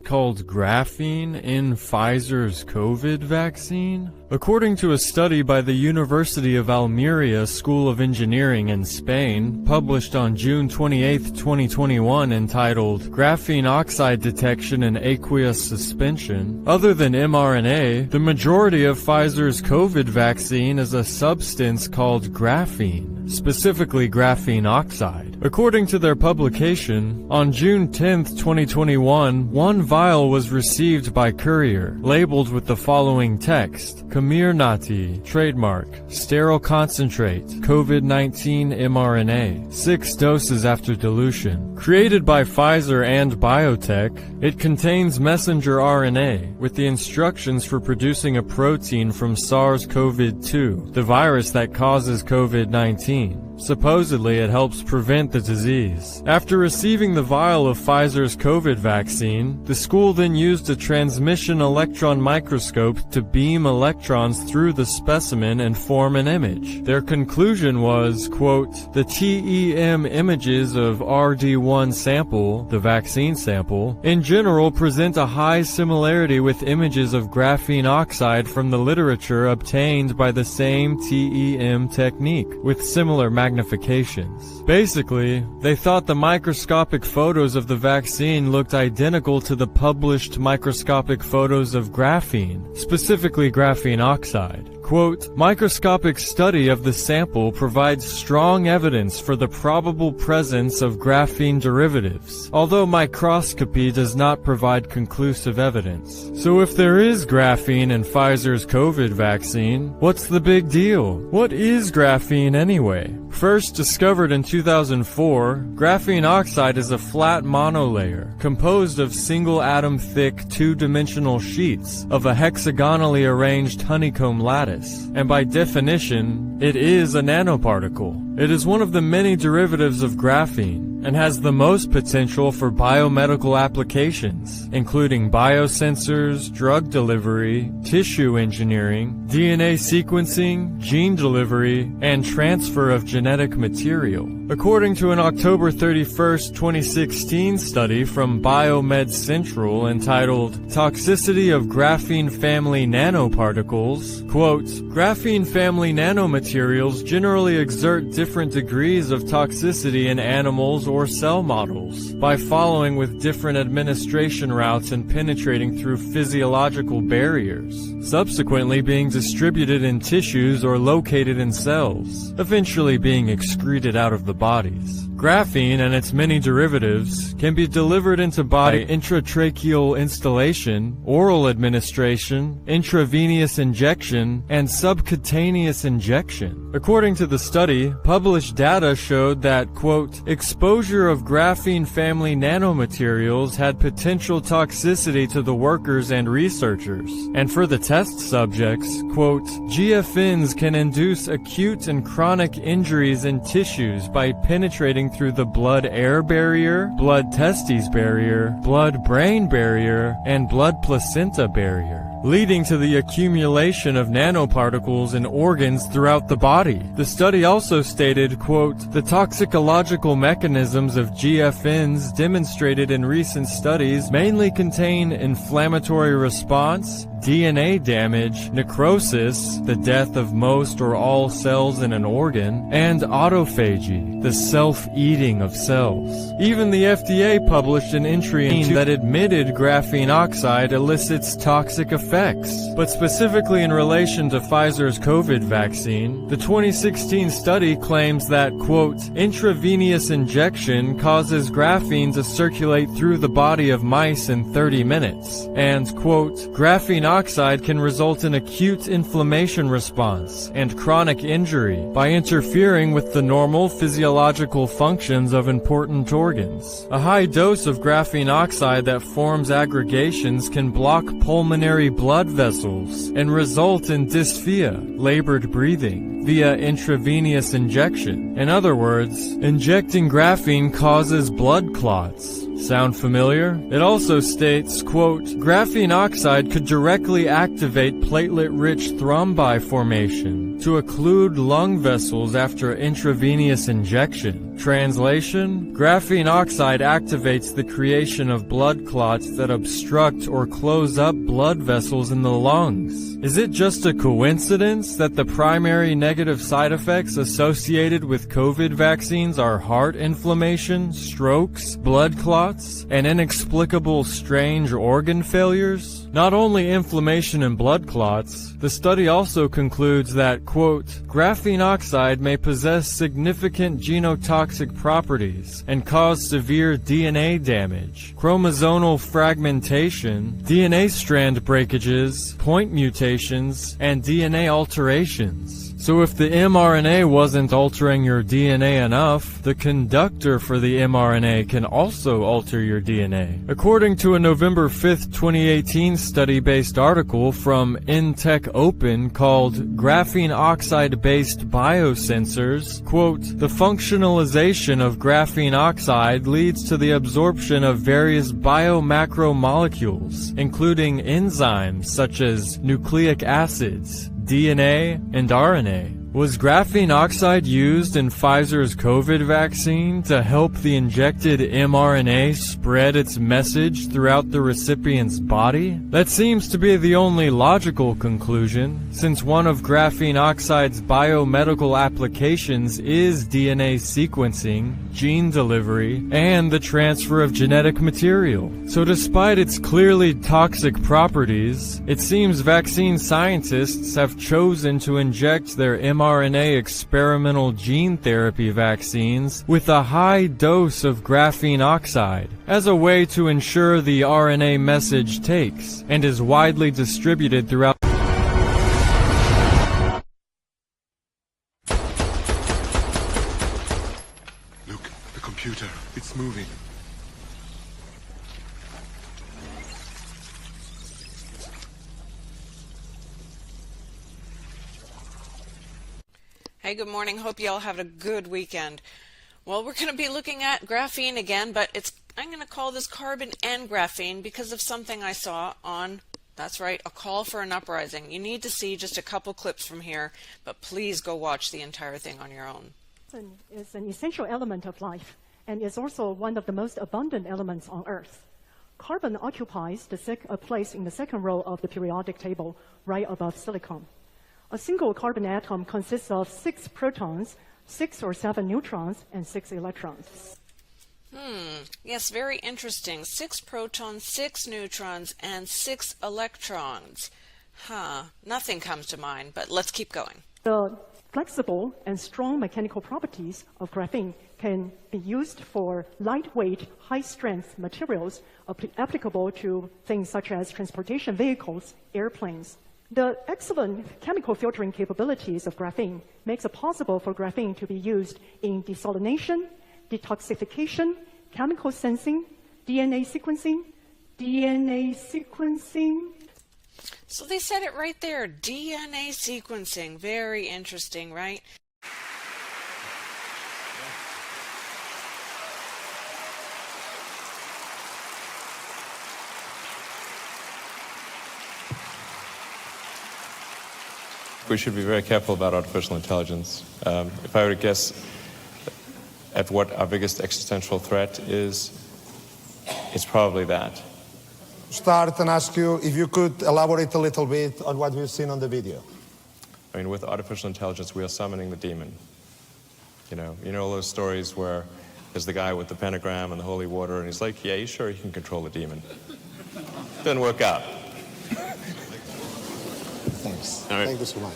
called graphene in Pfizer's COVID vaccine? According to a study by the University of Almeria School of Engineering in Spain, published on June 28, 2021, entitled Graphene Oxide Detection in Aqueous Suspension, other than mRNA, the majority of Pfizer's COVID vaccine is a substance called graphene, specifically graphene oxide. According to their publication, on June 10, 2021, one vial was received by courier, labeled with the following text: Comirnaty, trademark, sterile concentrate, COVID-19 mRNA, 6 doses after dilution. Created by Pfizer and biotech, it contains messenger RNA, with the instructions for producing a protein from SARS-CoV-2, the virus that causes COVID-19. Supposedly, it helps prevent the disease. After receiving the vial of Pfizer's COVID vaccine, the school then used a transmission electron microscope to beam electrons through the specimen and form an image. Their conclusion was, quote, the TEM images of RD1 sample, the vaccine sample, in general present a high similarity with images of graphene oxide from the literature obtained by the same TEM technique, with similar magnifications. Basically, they thought the microscopic photos of the vaccine looked identical to the published microscopic photos of graphene, specifically graphene oxide. Quote, microscopic study of the sample provides strong evidence for the probable presence of graphene derivatives, although microscopy does not provide conclusive evidence. So if there is graphene in Pfizer's COVID vaccine, what's the big deal? What is graphene anyway? First discovered in 2004, graphene oxide is a flat monolayer, composed of single-atom thick two-dimensional sheets of a hexagonally arranged honeycomb lattice. And by definition, it is a nanoparticle. It is one of the many derivatives of graphene, and has the most potential for biomedical applications, including biosensors, drug delivery, tissue engineering, DNA sequencing, gene delivery, and transfer of genetic material. According to an October 31, 2016 study from Biomed Central entitled Toxicity of Graphene Family Nanoparticles, quote, graphene family nanomaterials generally exert different degrees of toxicity in animals or cell models by following with different administration routes and penetrating through physiological barriers, subsequently being distributed in tissues or located in cells, eventually being excreted out of the bodies. Graphene and its many derivatives can be delivered into body intratracheal instillation, oral administration, intravenous injection, and subcutaneous injection. According to the study, published data showed that, quote, exposure of graphene family nanomaterials had potential toxicity to the workers and researchers. And for the test subjects, quote, GFNs can induce acute and chronic injuries in tissues by penetrating through the blood-air barrier, blood-testes barrier, blood-brain barrier, and blood-placenta barrier, leading to the accumulation of nanoparticles in organs throughout the body. The study also stated, quote, the toxicological mechanisms of GFNs demonstrated in recent studies mainly contain inflammatory response, DNA damage, necrosis, the death of most or all cells in an organ, and autophagy, the self-eating of cells. Even the FDA published an entry that admitted graphene oxide elicits toxic effects. But specifically in relation to Pfizer's COVID vaccine, the 2016 study claims that, quote, intravenous injection causes graphene to circulate through the body of mice in 30 minutes, and, quote, graphene oxide can result in acute inflammation response and chronic injury by interfering with the normal physiological functions of important organs. A high dose of graphene oxide that forms aggregations can block pulmonary blood vessels and result in dyspnea, labored breathing, via intravenous injection. In other words, injecting graphene causes blood clots. Sound familiar? It also states, quote, graphene oxide could directly activate platelet-rich thrombi formation to occlude lung vessels after intravenous injection. Translation: graphene oxide activates the creation of blood clots that obstruct or close up blood vessels in the lungs. Is it just a coincidence that the primary negative side effects associated with COVID vaccines are heart inflammation, strokes, blood clots, and inexplicable strange organ failures? Not only inflammation and blood clots, the study also concludes that, quote, graphene oxide may possess significant genotoxic properties and cause severe DNA damage, chromosomal fragmentation, DNA strand breakages, point mutations, and DNA alterations. So if the mRNA wasn't altering your DNA enough, the conductor for the mRNA can also alter your DNA. According to a November 5th, 2018 study-based article from InTech Open called Graphene Oxide-Based Biosensors, quote, the functionalization of graphene oxide leads to the absorption of various biomacromolecules, including enzymes such as nucleic acids, DNA, and RNA. Was graphene oxide used in Pfizer's COVID vaccine to help the injected mRNA spread its message throughout the recipient's body? That seems to be the only logical conclusion, since one of graphene oxide's biomedical applications is DNA sequencing, gene delivery, and the transfer of genetic material. So despite its clearly toxic properties, it seems vaccine scientists have chosen to inject their mRNA experimental gene therapy vaccines with a high dose of graphene oxide as a way to ensure the RNA message takes and is widely distributed throughout. Look, the computer, it's moving. Hey, good morning. Hope you all have a good weekend. Well, we're going to be looking at graphene again, but I'm going to call this carbon and graphene because of something I saw on, that's right, a call for an uprising. You need to see just a couple clips from here, but please go watch the entire thing on your own. Is an essential element of life and is also one of the most abundant elements on Earth. Carbon occupies a place in the second row of the periodic table, right above silicon. A single carbon atom consists of 6 protons, 6 or 7 neutrons, and 6 electrons. Yes, very interesting. 6 protons, 6 neutrons, and 6 electrons. Nothing comes to mind, but let's keep going. The flexible and strong mechanical properties of graphene can be used for lightweight, high-strength materials applicable to things such as transportation vehicles, airplanes. The excellent chemical filtering capabilities of graphene makes it possible for graphene to be used in desalination, detoxification, chemical sensing, DNA sequencing. So they said it right there, DNA sequencing. Very interesting, right? We should be very careful about artificial intelligence. If I were to guess at what our biggest existential threat is, it's probably that. Start and ask you if you could elaborate a little bit on what we've seen on the video. I mean, with artificial intelligence, we are summoning the demon. You know all those stories where there's the guy with the pentagram and the holy water, and he's like, yeah, he's sure he can control the demon. Doesn't work out. Thanks. All right. Thank you so much.